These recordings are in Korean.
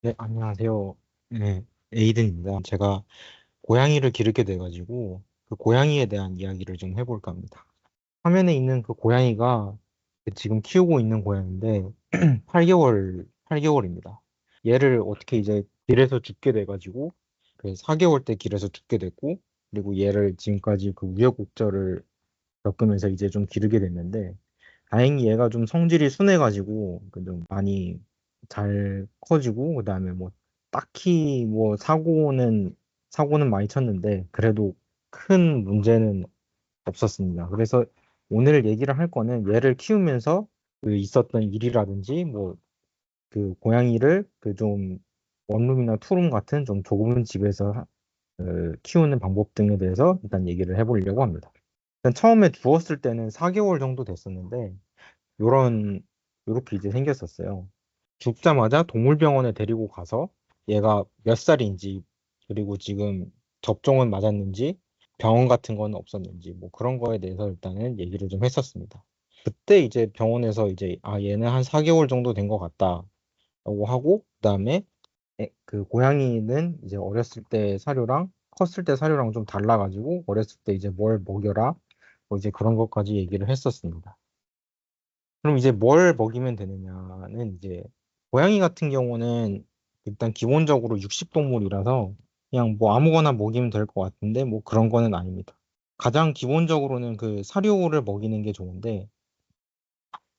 네, 안녕하세요. 네, 에이든입니다. 제가 고양이를 기르게 돼가지고 그 고양이에 대한 이야기를 좀 해볼까 합니다. 화면에 있는 그 고양이가 지금 키우고 있는 고양이인데 8개월입니다. 얘를 어떻게 이제 길에서 죽게 돼가지고 그 4개월 때 길에서 죽게 됐고 그리고 얘를 지금까지 그 우여곡절을 겪으면서 이제 좀 기르게 됐는데 다행히 얘가 좀 성질이 순해가지고 그좀 많이 잘 커지고 그다음에 뭐 딱히 뭐 사고는 많이 쳤는데 그래도 큰 문제는 없었습니다. 그래서 오늘 얘기를 할 거는 얘를 키우면서 그 있었던 일이라든지 뭐 그 고양이를 그 좀 원룸이나 투룸 같은 좀 좁은 집에서 키우는 방법 등에 대해서 일단 얘기를 해보려고 합니다. 일단 처음에 주었을 때는 4개월 정도 됐었는데 요런 요렇게 이제 생겼었어요. 죽자마자 동물병원에 데리고 가서 얘가 몇 살인지 그리고 지금 접종은 맞았는지 병원 같은 건 없었는지 뭐 그런 거에 대해서 일단은 얘기를 좀 했었습니다. 그때 이제 병원에서 이제 아 얘는 한 4개월 정도 된 것 같다라고 하고 그다음에 그 고양이는 이제 어렸을 때 사료랑 컸을 때 사료랑 좀 달라가지고 어렸을 때 이제 뭘 먹여라 뭐 이제 그런 것까지 얘기를 했었습니다. 그럼 이제 뭘 먹이면 되느냐는 이제 고양이 같은 경우는 일단 기본적으로 육식동물이라서 그냥 뭐 아무거나 먹이면 될 것 같은데 뭐 그런 거는 아닙니다. 가장 기본적으로는 그 사료를 먹이는 게 좋은데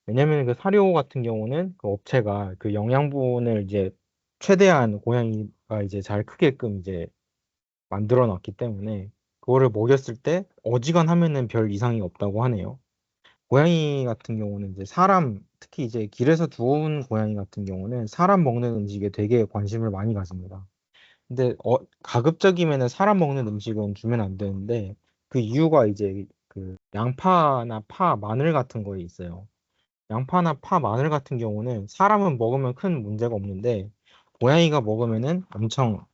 왜냐면 그 사료 같은 경우는 그 업체가 그 영양분을 이제 최대한 고양이가 이제 잘 크게끔 이제 만들어 놨기 때문에 그거를 먹였을 때 어지간하면은 별 이상이 없다고 하네요. 고양이 같은 경우는 이제 특히 이제 길에서 두어온 고양이 같은 경우는 사람 먹는 음식에 되게 관심을 많이 가집니다. 근데 가급적이면은 사람 먹는 음식은 주면 안 되는데 그 이유가 이제 그 양파나 파, 마늘 같은 거에 있어요. 양파나 파, 마늘 같은 경우는 사람은 먹으면 큰 문제가 없는데 고양이가 먹으면은 엄청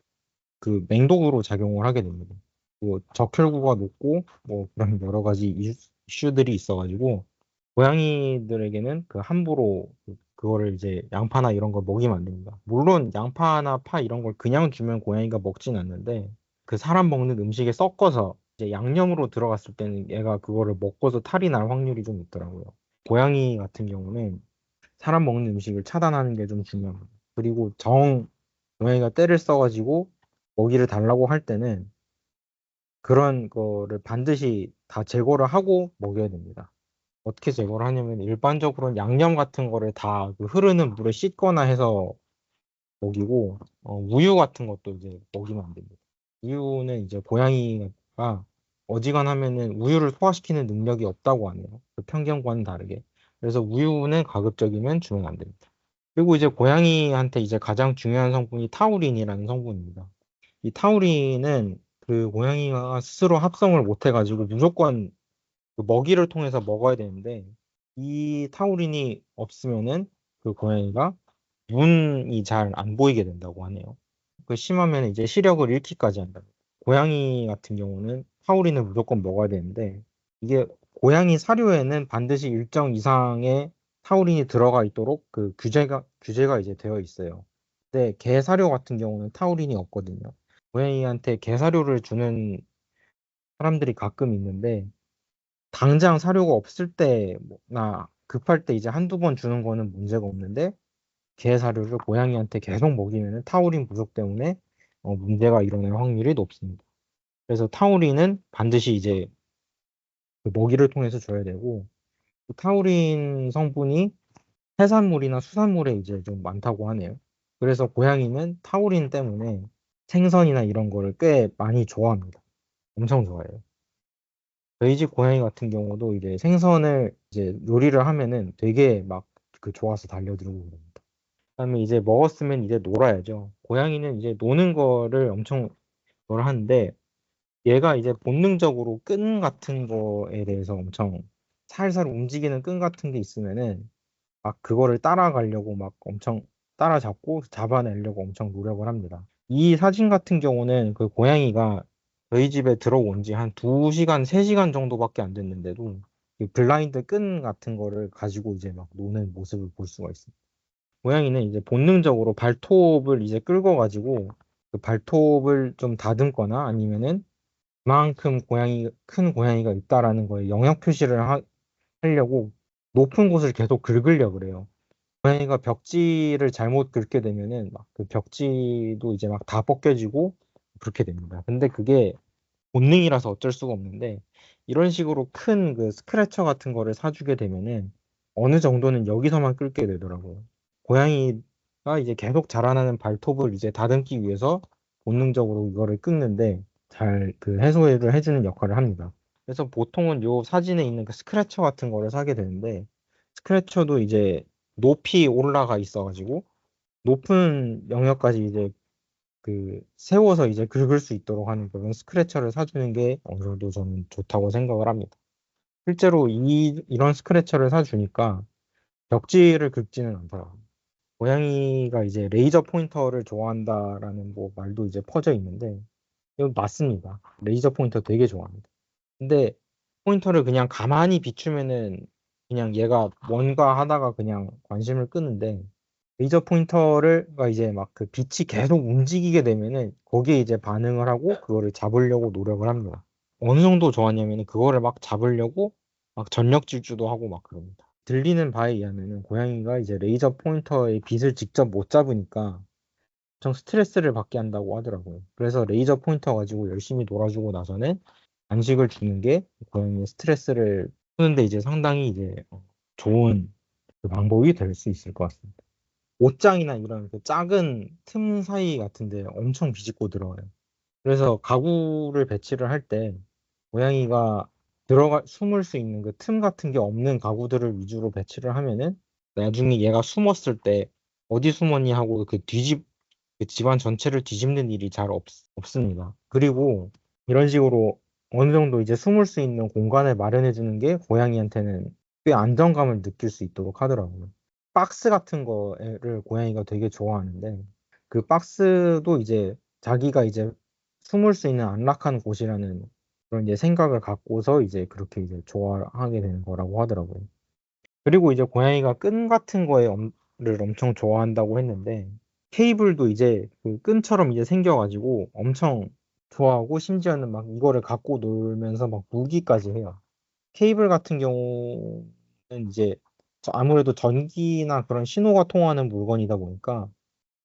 그 맹독으로 작용을 하게 됩니다. 뭐 적혈구가 높고 뭐 그런 여러 가지 이슈들이 있어가지고 고양이들에게는 그 함부로 그거를 이제 양파나 이런 걸 먹이면 안 됩니다. 물론 양파나 파 이런 걸 그냥 주면 고양이가 먹진 않는데 그 사람 먹는 음식에 섞어서 이제 양념으로 들어갔을 때는 얘가 그거를 먹고서 탈이 날 확률이 좀 있더라고요. 고양이 같은 경우는 사람 먹는 음식을 차단하는 게 좀 중요합니다. 그리고 고양이가 때를 써가지고 먹이를 달라고 할 때는 그런 거를 반드시 다 제거를 하고 먹여야 됩니다. 어떻게 제거를 하냐면 일반적으로는 양념 같은 거를 다 그 흐르는 물에 씻거나 해서 먹이고 우유 같은 것도 이제 먹이면 안 됩니다. 우유는 이제 고양이가 어지간하면은 우유를 소화시키는 능력이 없다고 하네요. 그 편견과는 다르게. 그래서 우유는 가급적이면 주면 안 됩니다. 그리고 이제 고양이한테 이제 가장 중요한 성분이 타우린이라는 성분입니다. 이 타우린은 그 고양이가 스스로 합성을 못 해가지고 무조건 그 먹이를 통해서 먹어야 되는데 이 타우린이 없으면은 그 고양이가 눈이 잘 안 보이게 된다고 하네요. 그 심하면 이제 시력을 잃기까지 한다. 고양이 같은 경우는 타우린을 무조건 먹어야 되는데 이게 고양이 사료에는 반드시 일정 이상의 타우린이 들어가 있도록 그 규제가 이제 되어 있어요. 근데 개 사료 같은 경우는 타우린이 없거든요. 고양이한테 개 사료를 주는 사람들이 가끔 있는데 당장 사료가 없을 때나 급할 때 이제 한두 번 주는 거는 문제가 없는데 개 사료를 고양이한테 계속 먹이면 타우린 부족 때문에 문제가 일어날 확률이 높습니다. 그래서 타우린은 반드시 이제 그 먹이를 통해서 줘야 되고 그 타우린 성분이 해산물이나 수산물에 이제 좀 많다고 하네요. 그래서 고양이는 타우린 때문에 생선이나 이런 거를 꽤 많이 좋아합니다. 엄청 좋아해요. 저희 집 고양이 같은 경우도 이제 생선을 이제 요리를 하면은 되게 막 그 좋아서 달려들고 그럽니다. 그다음에 이제 먹었으면 이제 놀아야죠. 고양이는 이제 노는 거를 엄청 뭘 하는데 얘가 이제 본능적으로 끈 같은 거에 대해서 엄청 살살 움직이는 끈 같은 게 있으면은 막 그거를 따라가려고 막 엄청 따라잡고 잡아내려고 엄청 노력을 합니다. 이 사진 같은 경우는 그 고양이가 저희 집에 들어온 지 한 2시간, 3시간 정도밖에 안 됐는데도 그 블라인드 끈 같은 거를 가지고 이제 막 노는 모습을 볼 수가 있습니다. 고양이는 이제 본능적으로 발톱을 이제 끌고 가지고 그 발톱을 좀 다듬거나 아니면은 그만큼 큰 고양이가 있다라는 거에 영역 표시를 하려고 높은 곳을 계속 긁으려 그래요. 고양이가 벽지를 잘못 긁게 되면은 막 그 벽지도 이제 막 다 벗겨지고 그렇게 됩니다. 근데 그게 본능이라서 어쩔 수가 없는데 이런 식으로 큰 그 스크래처 같은 거를 사주게 되면은 어느 정도는 여기서만 끌게 되더라고요. 고양이가 이제 계속 자라나는 발톱을 이제 다듬기 위해서 본능적으로 이거를 긁는데 잘 그 해소를 해주는 역할을 합니다. 그래서 보통은 요 사진에 있는 그 스크래처 같은 거를 사게 되는데 스크래처도 이제 높이 올라가 있어가지고 높은 영역까지 이제 그 세워서 이제 긁을 수 있도록 하는 그런 스크래처를 사주는 게 어느 정도 저는 좋다고 생각을 합니다. 실제로 이런 스크래처를 사주니까 벽지를 긁지는 않더라고요. 고양이가 이제 레이저 포인터를 좋아한다라는 뭐 말도 이제 퍼져 있는데 이건 맞습니다. 레이저 포인터 되게 좋아합니다. 근데 포인터를 그냥 가만히 비추면은 그냥 얘가 뭔가 하다가 그냥 관심을 끄는데 레이저 포인터가 이제 막 그 빛이 계속 움직이게 되면은 거기에 이제 반응을 하고 그거를 잡으려고 노력을 합니다. 어느 정도 좋아하냐면은 그거를 막 잡으려고 막 전력 질주도 하고 막 그럽니다. 들리는 바에 의하면은 고양이가 이제 레이저 포인터의 빛을 직접 못 잡으니까 엄청 스트레스를 받게 한다고 하더라고요. 그래서 레이저 포인터 가지고 열심히 놀아주고 나서는 간식을 주는 게 고양이의 스트레스를 푸는데 이제 상당히 이제 좋은 그 방법이 될 수 있을 것 같습니다. 옷장이나 이런 그 작은 틈 사이 같은데 엄청 비집고 들어가요. 그래서 가구를 배치를 할 때 고양이가 숨을 수 있는 그 틈 같은 게 없는 가구들을 위주로 배치를 하면은 나중에 얘가 숨었을 때 어디 숨었니 하고 그 집안 전체를 뒤집는 일이 잘 없습니다. 그리고 이런 식으로 어느 정도 이제 숨을 수 있는 공간을 마련해 주는 게 고양이한테는 꽤 안정감을 느낄 수 있도록 하더라고요. 박스 같은 거를 고양이가 되게 좋아하는데 그 박스도 이제 자기가 이제 숨을 수 있는 안락한 곳이라는 그런 이제 생각을 갖고서 이제 그렇게 이제 좋아하게 되는 거라고 하더라고요. 그리고 이제 고양이가 끈 같은 를 엄청 좋아한다고 했는데 케이블도 이제 그 끈처럼 이제 생겨가지고 엄청 좋아하고 심지어는 막 이거를 갖고 놀면서 막 물기까지 해요. 케이블 같은 경우는 이제 아무래도 전기나 그런 신호가 통하는 물건이다 보니까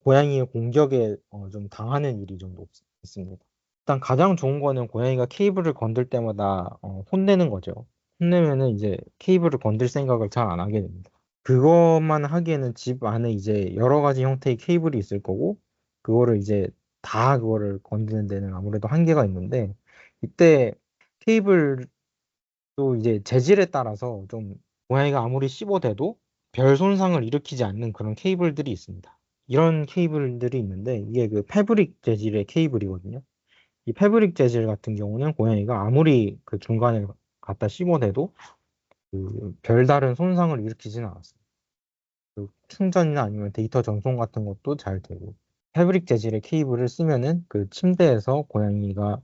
고양이의 공격에 좀 당하는 일이 좀 있습니다. 일단 가장 좋은 거는 고양이가 케이블을 건들 때마다 혼내는 거죠. 혼내면은 이제 케이블을 건들 생각을 잘 안 하게 됩니다. 그것만 하기에는 집 안에 이제 여러 가지 형태의 케이블이 있을 거고, 그거를 이제 다 그거를 건드는 데는 아무래도 한계가 있는데, 이때 케이블도 이제 재질에 따라서 좀 고양이가 아무리 씹어대도 별 손상을 일으키지 않는 그런 케이블들이 있습니다. 이런 케이블들이 있는데, 이게 그 패브릭 재질의 케이블이거든요. 이 패브릭 재질 같은 경우는 고양이가 아무리 그 중간에 갖다 씹어대도 그 별다른 손상을 일으키지는 않았어요. 그 충전이나 아니면 데이터 전송 같은 것도 잘 되고 패브릭 재질의 케이블을 쓰면은 그 침대에서 고양이가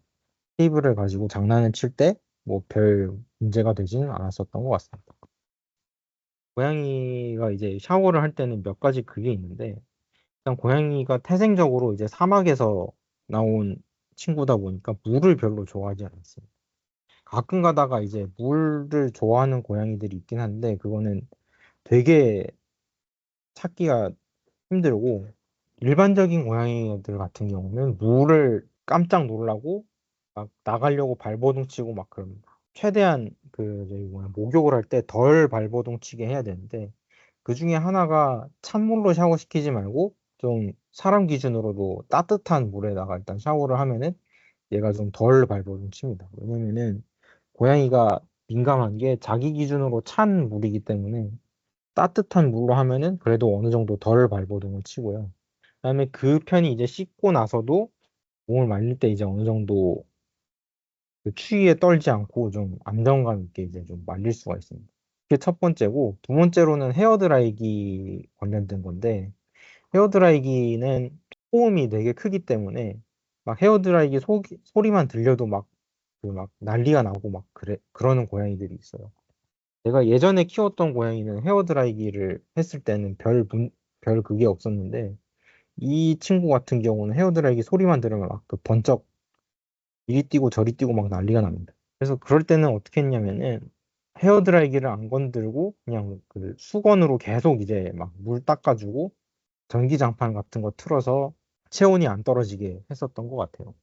케이블을 가지고 장난을 칠 때 뭐 별 문제가 되지는 않았었던 것 같습니다. 고양이가 이제 샤워를 할 때는 몇 가지 그게 있는데 일단 고양이가 태생적으로 이제 사막에서 나온 친구다 보니까 물을 별로 좋아하지 않았어요. 가끔 가다가 이제 물을 좋아하는 고양이들이 있긴 한데 그거는 되게 찾기가 힘들고 일반적인 고양이들 같은 경우는 물을 깜짝 놀라고 막 나가려고 발버둥 치고 막 그럽니다. 최대한 그 저기 뭐야 목욕을 할 때 덜 발버둥 치게 해야 되는데 그 중에 하나가 찬물로 샤워시키지 말고 좀 사람 기준으로도 따뜻한 물에다가 일단 샤워를 하면은 얘가 좀 덜 발버둥 칩니다. 왜냐면은 고양이가 민감한 게 자기 기준으로 찬 물이기 때문에 따뜻한 물로 하면은 그래도 어느 정도 덜 발버둥을 치고요. 그다음에 그 편이 이제 씻고 나서도 몸을 말릴 때 이제 어느 정도 그 추위에 떨지 않고 좀 안정감 있게 이제 좀 말릴 수가 있습니다. 그게 첫 번째고 두 번째로는 헤어드라이기 관련된 건데 헤어드라이기는 소음이 되게 크기 때문에 막 헤어드라이기 소리만 들려도 막 그 막 난리가 나고 막 그러는 고양이들이 있어요. 내가 예전에 키웠던 고양이는 헤어드라이기를 했을 때는 별 그게 없었는데, 이 친구 같은 경우는 헤어드라이기 소리만 들으면 막 그 번쩍 이리 뛰고 저리 뛰고 막 난리가 납니다. 그래서 그럴 때는 어떻게 했냐면은 헤어드라이기를 안 건들고 그냥 그 수건으로 계속 이제 막 물 닦아주고 전기장판 같은 거 틀어서 체온이 안 떨어지게 했었던 것 같아요.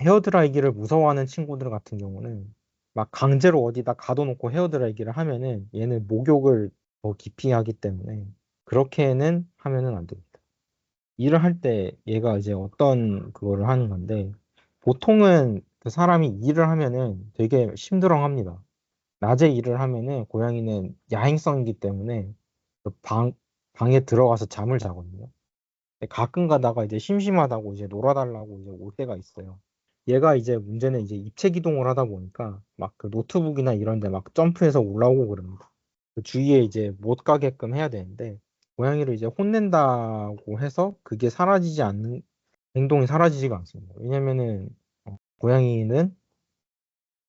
헤어드라이기를 무서워하는 친구들 같은 경우는 막 강제로 어디다 가둬놓고 헤어드라이기를 하면은 얘는 목욕을 더 깊이 하기 때문에 그렇게는 하면은 안 됩니다. 일을 할 때 얘가 이제 어떤 그거를 하는 건데 보통은 그 사람이 일을 하면은 되게 힘들어합니다. 낮에 일을 하면은 고양이는 야행성이기 때문에 그 방에 들어가서 잠을 자거든요. 가끔 가다가 이제 심심하다고 이제 놀아달라고 이제 올 때가 있어요. 얘가 이제 문제는 이제 입체 기동을 하다 보니까 막 그 노트북이나 이런 데 막 점프해서 올라오고 그럽니다. 그 주위에 이제 못 가게끔 해야 되는데 고양이를 이제 혼낸다고 해서 그게 사라지지 않는 행동이 사라지지가 않습니다. 왜냐면은 고양이는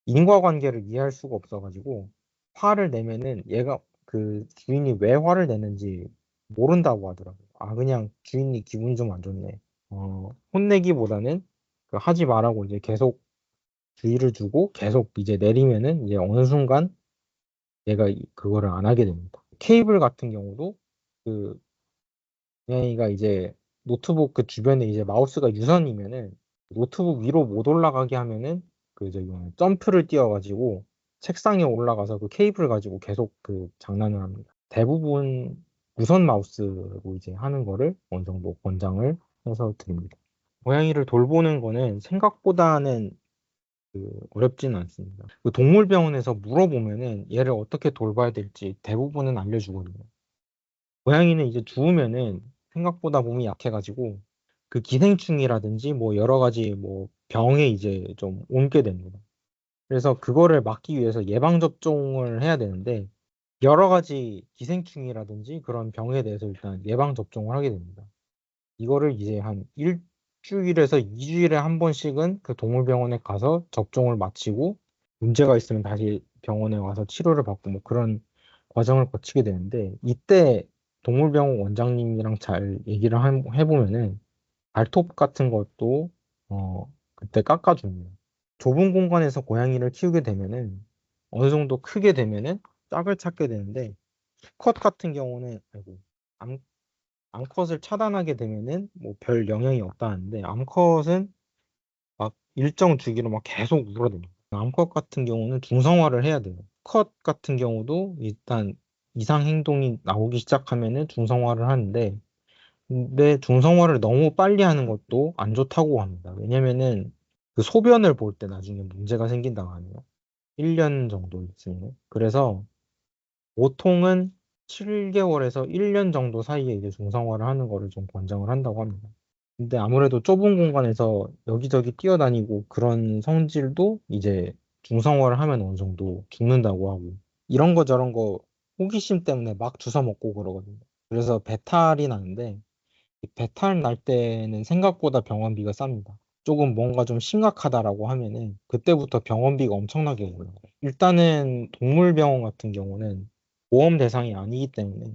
인과관계를 이해할 수가 없어가지고 화를 내면은 얘가 그 주인이 왜 화를 내는지 모른다고 하더라고요. 아, 그냥 주인이 기분이 좀 안 좋네. 혼내기보다는 그 하지 말라고 이제 계속 주의를 주고 계속 이제 내리면은 이제 어느 순간 얘가 그거를 안 하게 됩니다. 케이블 같은 경우도 그 고양이가 이제 노트북 그 주변에 이제 마우스가 유선이면은 노트북 위로 못 올라가게 하면은 그 저기 뭐냐, 점프를 뛰어가지고 책상에 올라가서 그 케이블을 가지고 계속 그 장난을 합니다. 대부분 무선 마우스로 이제 하는 거를 어느 정도 권장을 해서 드립니다. 고양이를 돌보는 거는 생각보다는 그 어렵지는 않습니다. 그 동물병원에서 물어보면은 얘를 어떻게 돌봐야 될지 대부분은 알려주거든요. 고양이는 이제 주우면은 생각보다 몸이 약해가지고 그 기생충이라든지 뭐 여러 가지 뭐 병에 이제 좀 옮게 됩니다. 그래서 그거를 막기 위해서 예방접종을 해야 되는데 여러 가지 기생충이라든지 그런 병에 대해서 일단 예방접종을 하게 됩니다. 이거를 이제 한 일주일에서 2주일에 한 번씩은 그 동물병원에 가서 접종을 마치고 문제가 있으면 다시 병원에 와서 치료를 받고 뭐 그런 과정을 거치게 되는데 이때 동물병원 원장님이랑 잘 얘기를 해보면은 발톱 같은 것도 그때 깎아줍니다. 좁은 공간에서 고양이를 키우게 되면은 어느 정도 크게 되면은 짝을 찾게 되는데 컷 같은 경우는 아이고 암컷을 차단하게 되면은 뭐 별 영향이 없다는데 암컷은 막 일정 주기로 막 계속 울어대요. 암컷 같은 경우는 중성화를 해야 돼요. 컷 같은 경우도 일단 이상 행동이 나오기 시작하면은 중성화를 하는데 근데 중성화를 너무 빨리 하는 것도 안 좋다고 합니다. 왜냐면은 그 소변을 볼 때 나중에 문제가 생긴다고 하네요. 1년 정도 있으면. 그래서 보통은 7개월에서 1년 정도 사이에 이제 중성화를 하는 거를 좀 권장을 한다고 합니다. 근데 아무래도 좁은 공간에서 여기저기 뛰어다니고 그런 성질도 이제 중성화를 하면 어느 정도 죽는다고 하고 이런 거 저런 거 호기심 때문에 막 주워 먹고 그러거든요. 그래서 배탈이 나는데 이 배탈 날 때는 생각보다 병원비가 쌉니다. 조금 뭔가 좀 심각하다라고 하면은 그때부터 병원비가 엄청나게 올라요. 일단은 동물병원 같은 경우는 보험 대상이 아니기 때문에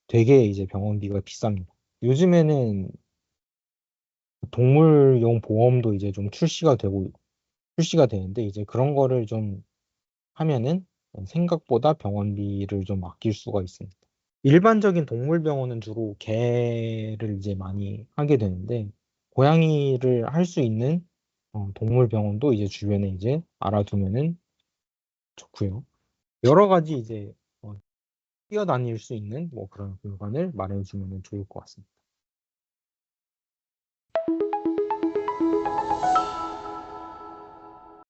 되게 이제 병원비가 비쌉니다. 요즘에는 동물용 보험도 이제 좀 출시가 되는데 이제 그런 거를 좀 하면은 생각보다 병원비를 좀 아낄 수가 있습니다. 일반적인 동물병원은 주로 개를 이제 많이 하게 되는데 고양이를 할 수 있는 동물병원도 이제 주변에 이제 알아두면은 좋고요. 여러 가지 이제 뛰어다닐 수 있는 뭐 그런 공간을 마련해 주면 좋을 것 같습니다.